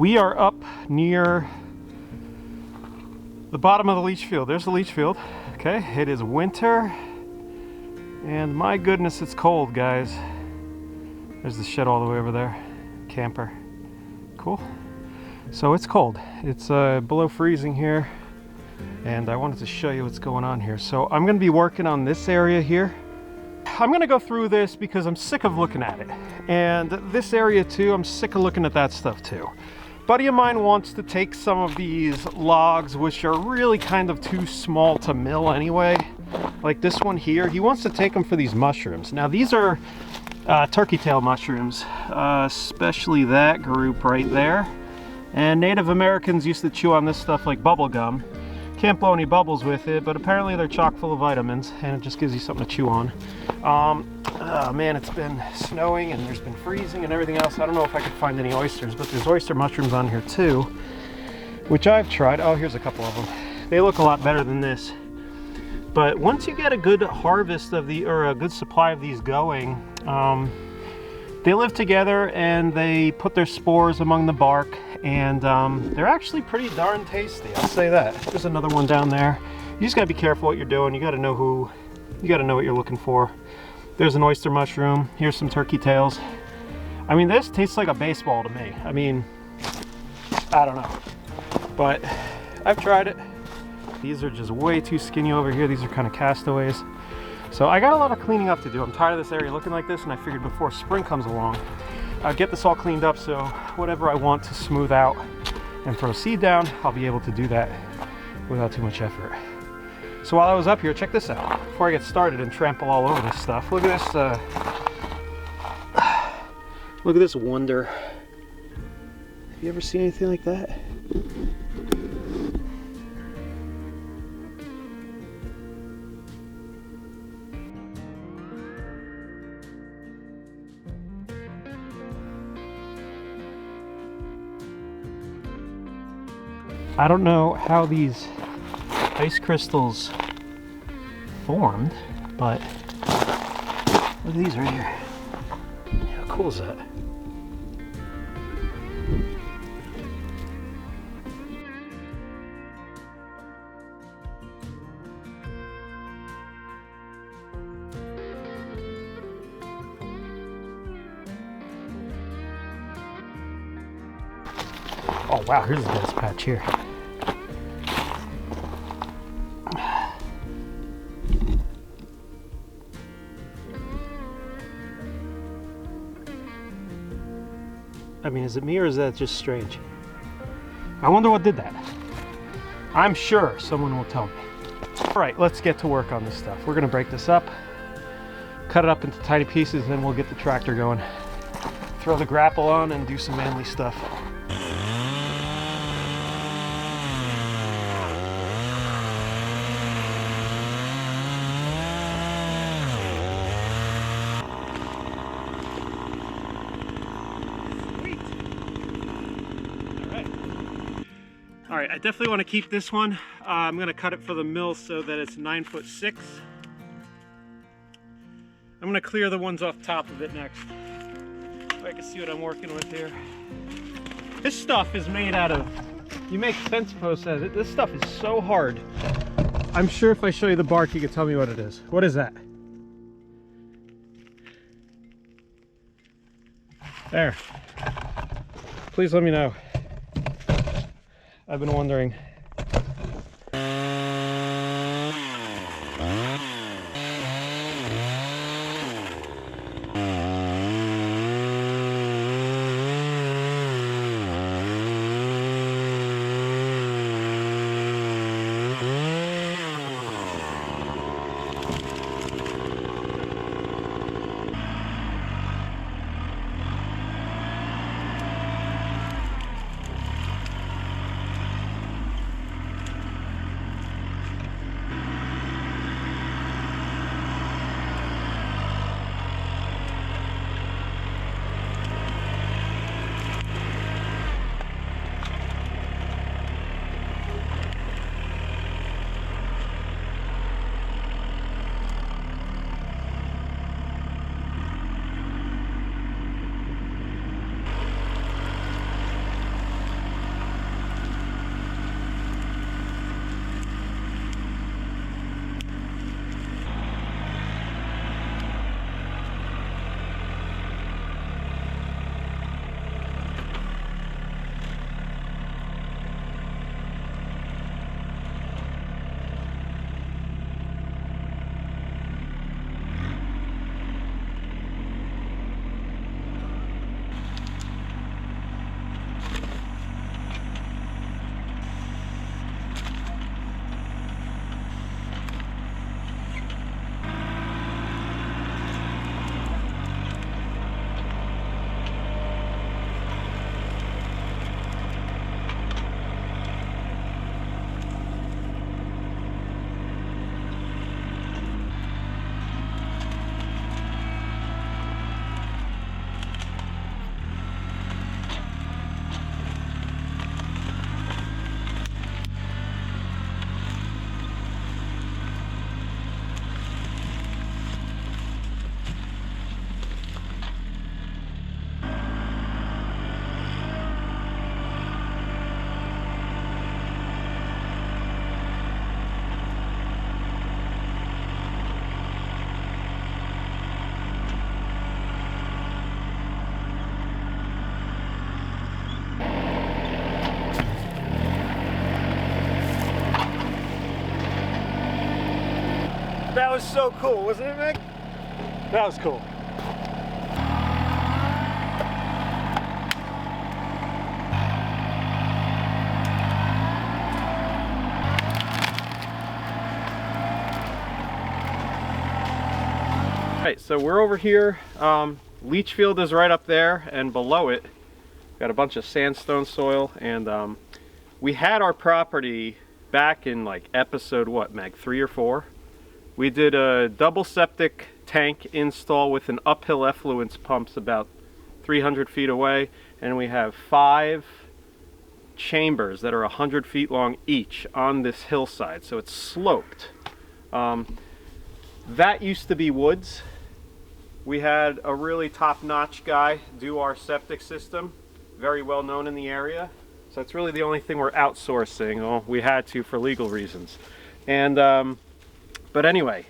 we are up near the bottom of the leach field. There's the leach field. Okay, it is winter, and my goodness, it's cold, guys. There's the shed all the way over there. Camper. Cool. So it's cold. It's below freezing here, and I wanted to show you what's going on here. So I'm going to be working on this area here. I'm going to go through this because I'm sick of looking at it. And this area too, I'm sick of looking at that stuff too. Buddy of mine wants to take some of these logs, which are really kind of too small to mill anyway. Like this one here, he wants to take them for these mushrooms. Now these are turkey tail mushrooms, especially that group right there. And Native Americans used to chew on this stuff like bubble gum. Can't blow any bubbles with it, but apparently they're chock full of vitamins, and it just gives you something to chew on. Oh man, it's been snowing and there's been freezing and everything else. I don't know if I could find any oysters, but there's oyster mushrooms on here too, which I've tried. Oh, here's a couple of them. They look a lot better than this. But once you get a good harvest of or a good supply of these going, they live together and they put their spores among the bark, and they're actually pretty darn tasty, I'll say that. There's another one down there. You just gotta be careful what you're doing. You gotta know what you're looking for. There's an oyster mushroom. Here's some turkey tails. I mean, this tastes like a baseball to me. I mean, I don't know, but I've tried it. These are just way too skinny over here. These are kind of castaways. So I got a lot of cleaning up to do. I'm tired of this area looking like this, and I figured before spring comes along, I'll get this all cleaned up, so whatever I want to smooth out and throw seed down, I'll be able to do that without too much effort. So while I was up here, check this out. Before I get started and trample all over this stuff, look at this, look at this wonder. Have you ever seen anything like that? I don't know how these ice crystals formed, but look at these right here. How cool is that? Oh wow, here's a nice patch here. I mean, is it me or is that just strange? I wonder what did that. I'm sure someone will tell me. All right, let's get to work on this stuff. We're gonna break this up, cut it up into tiny pieces, and then we'll get the tractor going. Throw the grapple on and do some manly stuff. All right, I definitely want to keep this one. I'm going to cut it for the mill so that it's 9'6". I'm going to clear the ones off top of it next. So I can see what I'm working with here. This stuff is made out of, you make fence posts out of it. This stuff is so hard. I'm sure if I show you the bark, you can tell me what it is. What is that? There. Please let me know. I've been wondering. was so cool, wasn't it, Meg? That was cool. Alright, so we're over here. Leach field is right up there, and below it, got a bunch of sandstone soil. And we had our property back in like episode, what, Meg, 3 or 4? We did a double septic tank install with an uphill effluence pumps about 300 feet away, and we have 5 chambers that are 100 feet long each on this hillside, so it's sloped. That used to be woods. We had a really top-notch guy do our septic system, very well known in the area. So it's really the only thing we're outsourcing. Well, we had to for legal reasons. And but anyway,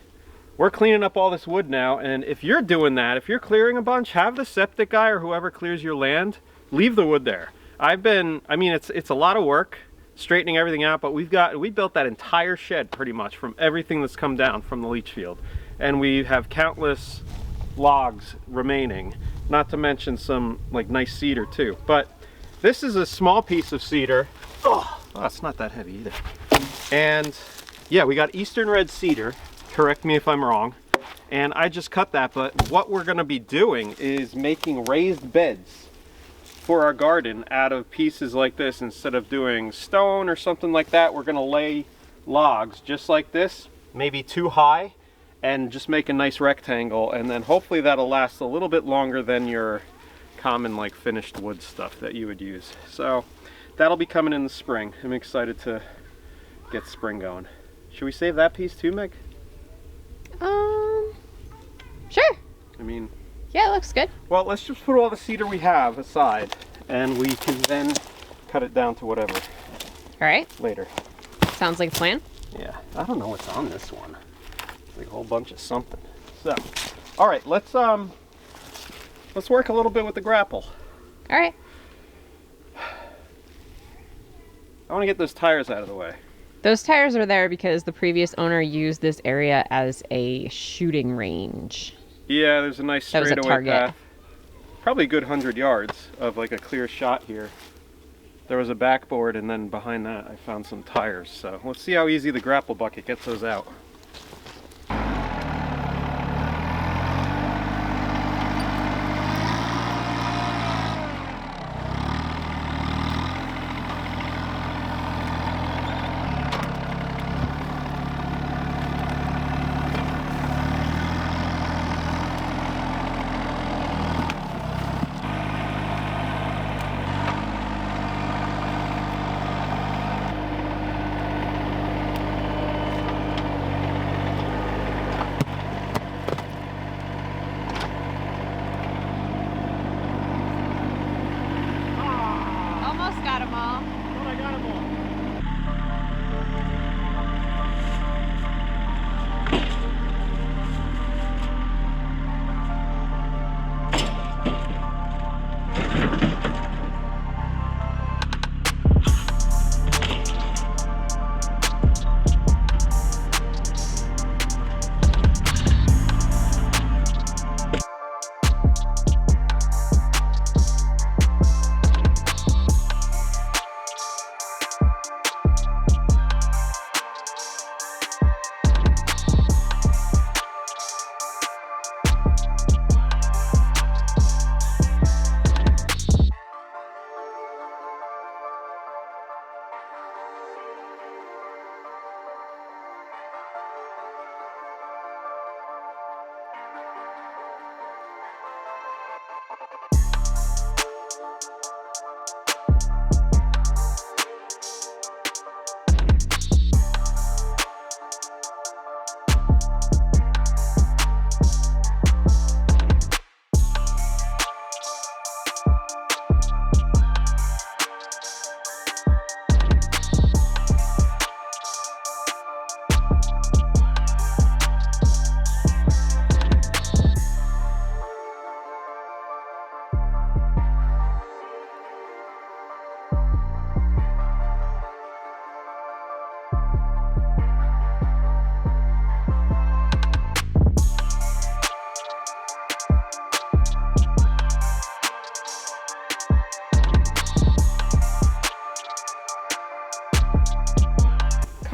we're cleaning up all this wood now, and if you're doing that, if you're clearing a bunch, have the septic guy or whoever clears your land leave the wood there. I mean, it's a lot of work straightening everything out, but we built that entire shed pretty much from everything that's come down from the leach field, and we have countless logs remaining, not to mention some like nice cedar too. But this is a small piece of cedar. Oh, it's not that heavy either. And yeah, we got Eastern red cedar, correct me if I'm wrong, and I just cut that. But what we're going to be doing is making raised beds for our garden out of pieces like this. Instead of doing stone or something like that, we're going to lay logs just like this, maybe 2 high, and just make a nice rectangle, and then hopefully that'll last a little bit longer than your common like finished wood stuff that you would use. So that'll be coming in the spring. I'm excited to get spring going. Should we save that piece too, Meg? Sure. I mean, yeah, it looks good. Well, let's just put all the cedar we have aside, and we can then cut it down to whatever. All right. Later. Sounds like a plan. Yeah, I don't know what's on this one. Like a whole bunch of something. So, all right, let's work a little bit with the grapple. All right. I want to get those tires out of the way. Those tires are there because the previous owner used this area as a shooting range. Yeah, there's a nice That was a straightaway target. path. Probably a good 100 yards of like a clear shot here. There was a backboard, and then behind that I found some tires. So let's see how easy the grapple bucket gets those out.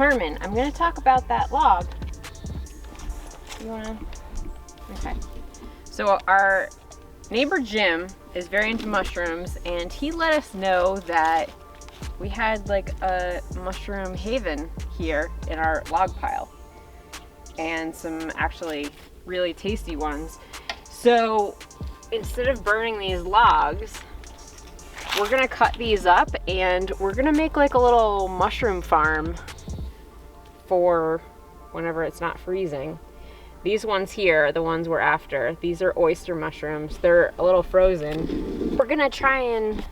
Carmen, I'm going to talk about that log. You want to? Okay. So our neighbor Jim is very into mushrooms, and he let us know that we had like a mushroom haven here in our log pile, and some actually really tasty ones. So instead of burning these logs, we're gonna cut these up and we're gonna make like a little mushroom farm for whenever it's not freezing. These ones here are the ones we're after. These are oyster mushrooms. They're a little frozen. We're gonna try and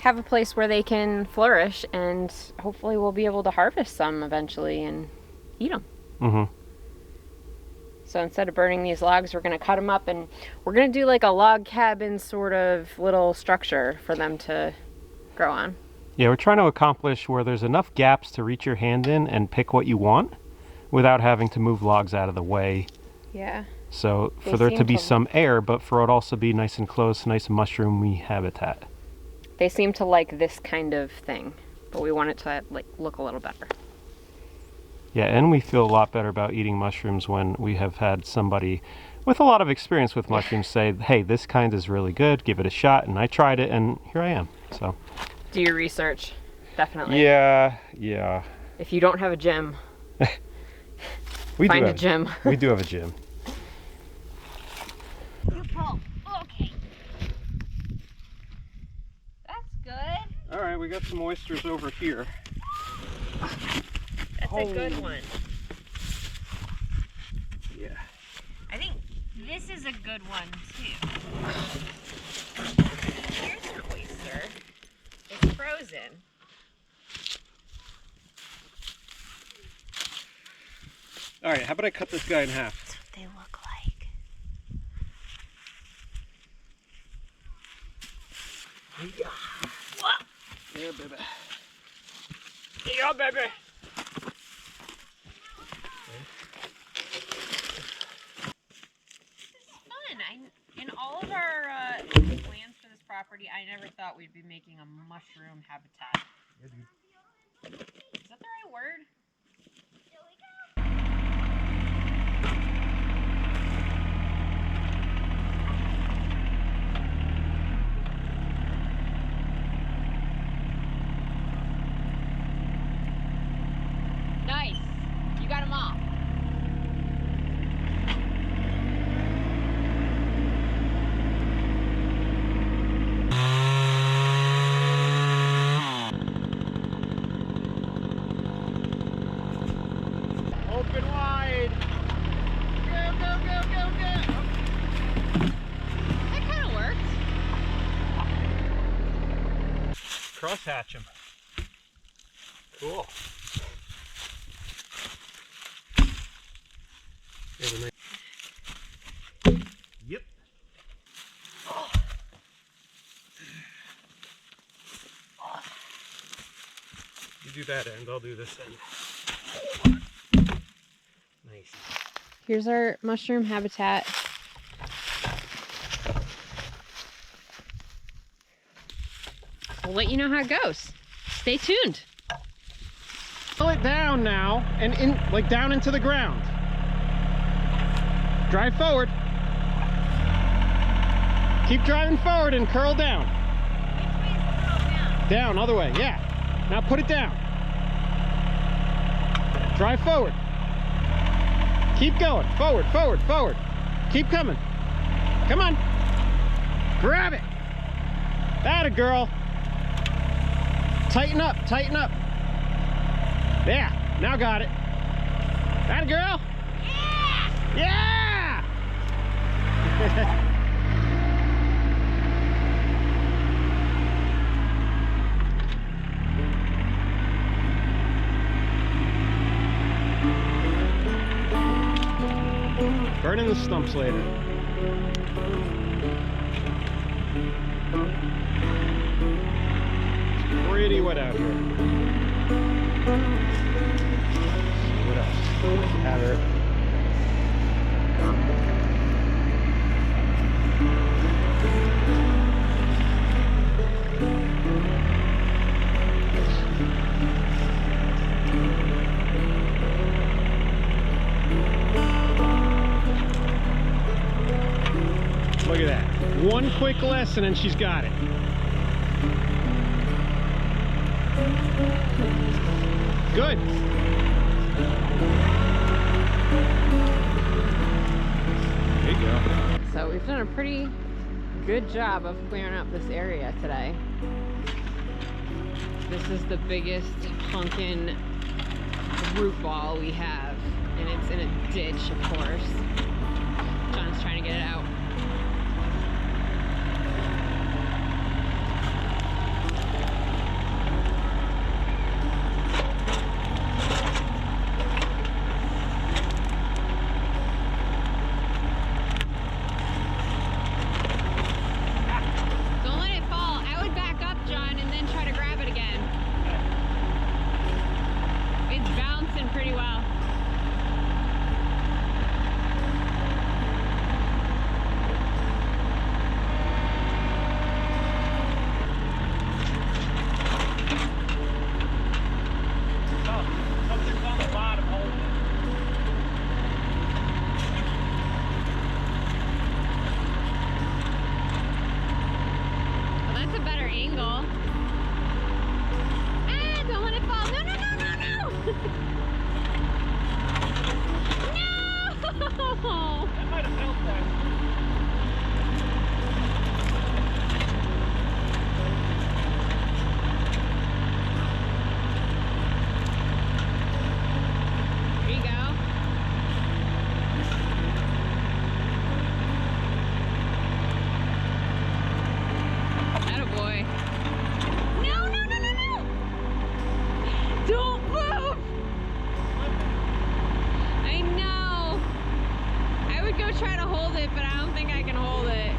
have a place where they can flourish, and hopefully we'll be able to harvest some eventually and eat them. Mm-hmm. So instead of burning these logs, we're gonna cut them up, and we're gonna do like a log cabin sort of little structure for them to grow on. Yeah, we're trying to accomplish where there's enough gaps to reach your hand in and pick what you want without having to move logs out of the way. Yeah. So for there to be some air, but for it also be nice and close, nice mushroomy habitat. They seem to like this kind of thing, but we want it to like look a little better. Yeah, and we feel a lot better about eating mushrooms when we have had somebody with a lot of experience with mushrooms say, hey, this kind is really good, give it a shot, and I tried it, and here I am. So do your research, definitely. Yeah. If you don't have a gym, we find a gym. We do have a gym. You pull. Okay. That's good. All right, we got some oysters over here. That's a good one. Yeah. I think this is a good one too. Here's an oyster. It's frozen. All right, how about I cut this guy in half? That's what they look like. Yeah, baby. Yeah, baby. In all of our plans for this property, I never thought we'd be making a mushroom habitat. Yeah, dude. Is that the right word? Nice. You got them all. Open wide. Go, go, go, go, go. That kind of worked. Crosshatch him. Cool. Yep. You do that end, I'll do this end. Nice. Here's our mushroom habitat. We'll let you know how it goes. Stay tuned. Pull it down now and in, like down into the ground. Drive forward. Keep driving forward and curl down. Which way is the curl down? Down, other way, yeah. Now put it down. Drive forward. Keep going. Forward, forward, forward. Keep coming. Come on. Grab it. Atta girl. Tighten up, tighten up. Yeah, now got it. Atta girl. Yeah! Yeah! Burning the stumps later. It's pretty wet out here. What else? Have her. One quick lesson and she's got it. Good. There you go. So we've done a pretty good job of clearing up this area today. This is the biggest pumpkin root ball we have, and it's in a ditch, of course. John's trying to get it out. Don't let it fall. I would back up, John, and then try to grab it again. It's bouncing pretty well. Something's on the bottom holding it. Well, that's a better angle. Ah, don't let it fall. No, no, no, no, no! No! That might have helped that. There you go. Attaboy. No, no, no, no, no! Don't move! I know. I would go try to hold it, but I don't think I can hold it.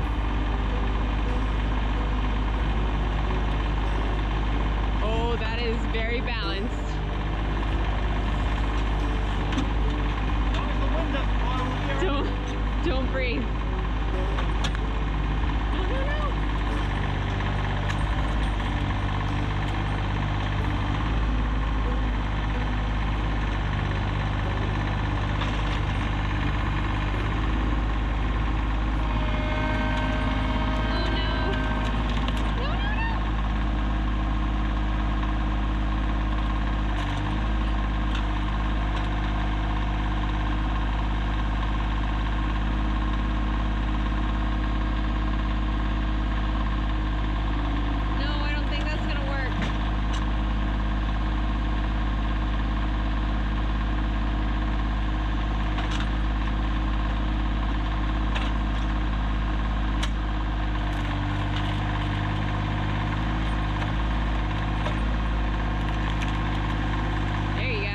Oh, that is very balanced. Don't breathe. No, no, no. Oh no. No, no, no. No, I don't think that's gonna work. There you go.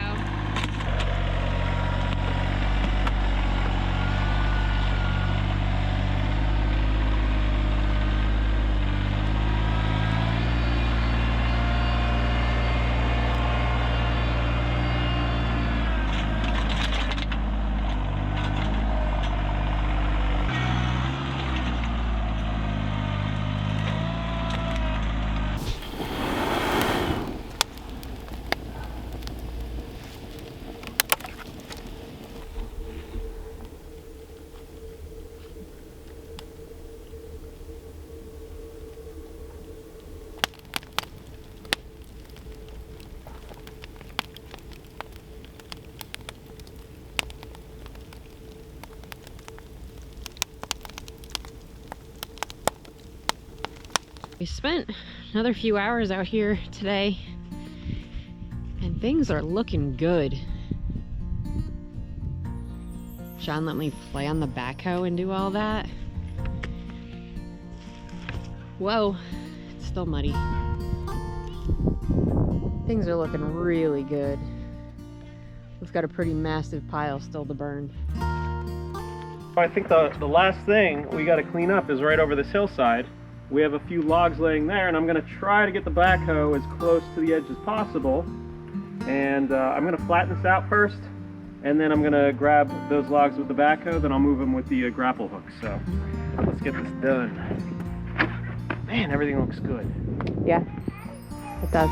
We spent another few hours out here today, and things are looking good. John let me play on the backhoe and do all that. Whoa, it's still muddy. Things are looking really good. We've got a pretty massive pile still to burn. I think the last thing we got to clean up is right over this hillside. We have a few logs laying there, and I'm going to try to get the backhoe as close to the edge as possible. And I'm going to flatten this out first, and then I'm going to grab those logs with the backhoe, then I'll move them with the grapple hook. So let's get this done. Man, everything looks good. Yeah, it does.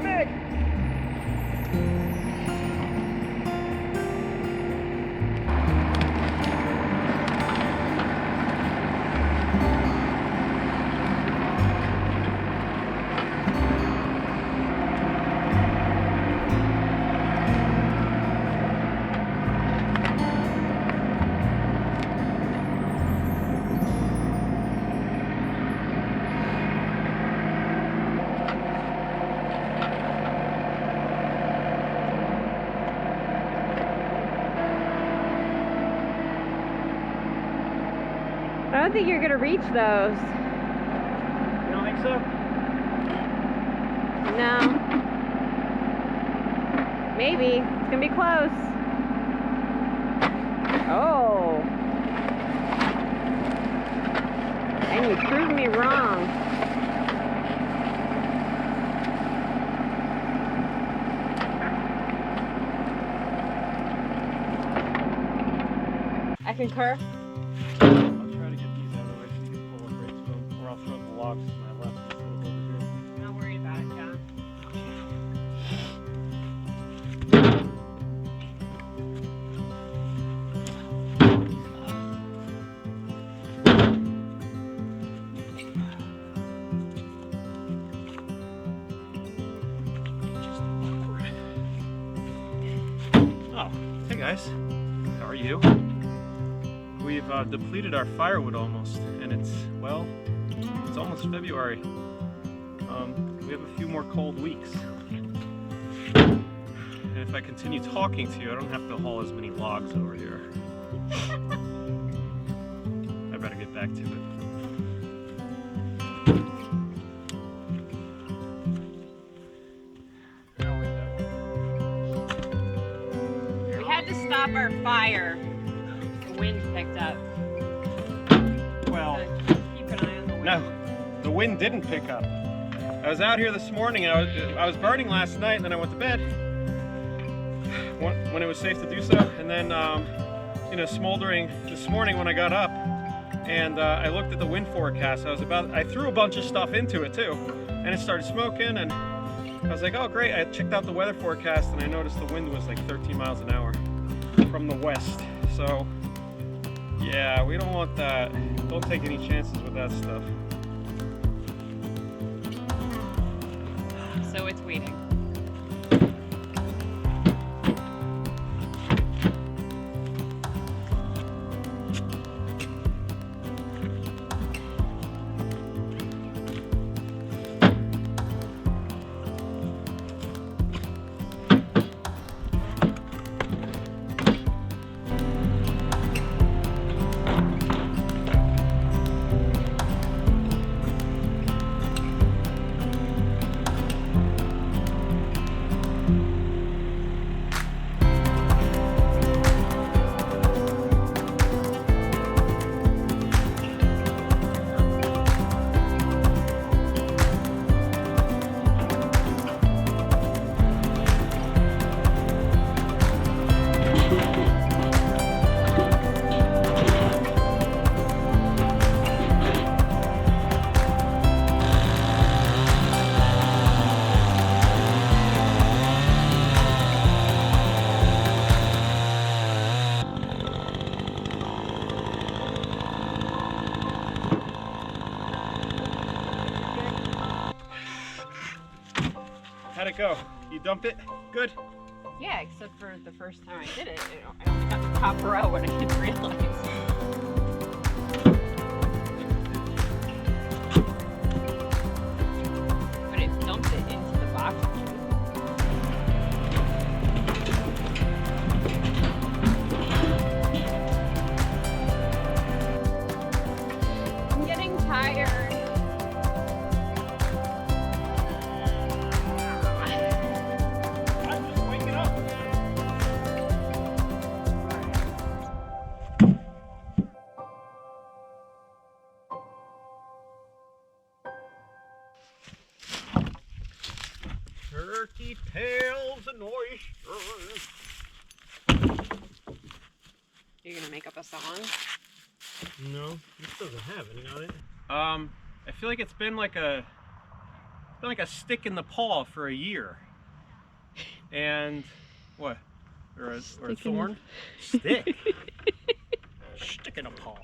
Septic! I don't think you're gonna reach those. You don't think so? No. Maybe. It's gonna be close. Oh. And you proved me wrong. I concur. I'll try to get these out of the way so you can pull up right to them, or I'll throw the logs to my left instead of over here. I'm not worried about it, John. Just awkward. Oh, hey guys. How are you? We've depleted our firewood almost, and it's, well, it's almost February. We have a few more cold weeks. And if I continue talking to you, I don't have to haul as many logs over here. I better get back to it. We had to stop our fire. The wind picked up. Well, So keep an eye on the wind. no, the wind didn't pick up. I was out here this morning, and I was burning last night, and then I went to bed when it was safe to do so, and then you know, smoldering this morning when I got up, and I looked at the wind forecast. I threw a bunch of stuff into it too, and it started smoking, and I was like, oh great. I checked out the weather forecast, and I noticed the wind was like 13 miles an hour from the west. So yeah, we don't want that. Don't take any chances with that stuff. So it's waiting. How'd it go? You dumped it? Good? Yeah, except for the first time I did it. I only got the top row and I didn't realize. But it dumped it into the box. I'm getting tired. I'm just waking up. 30 tails and oysters. You're gonna make up a song? No, this doesn't have any on it. I feel like it's been like a been like a stick in the paw for a year. And what? Or a thorn? Stick. Stick in a paw.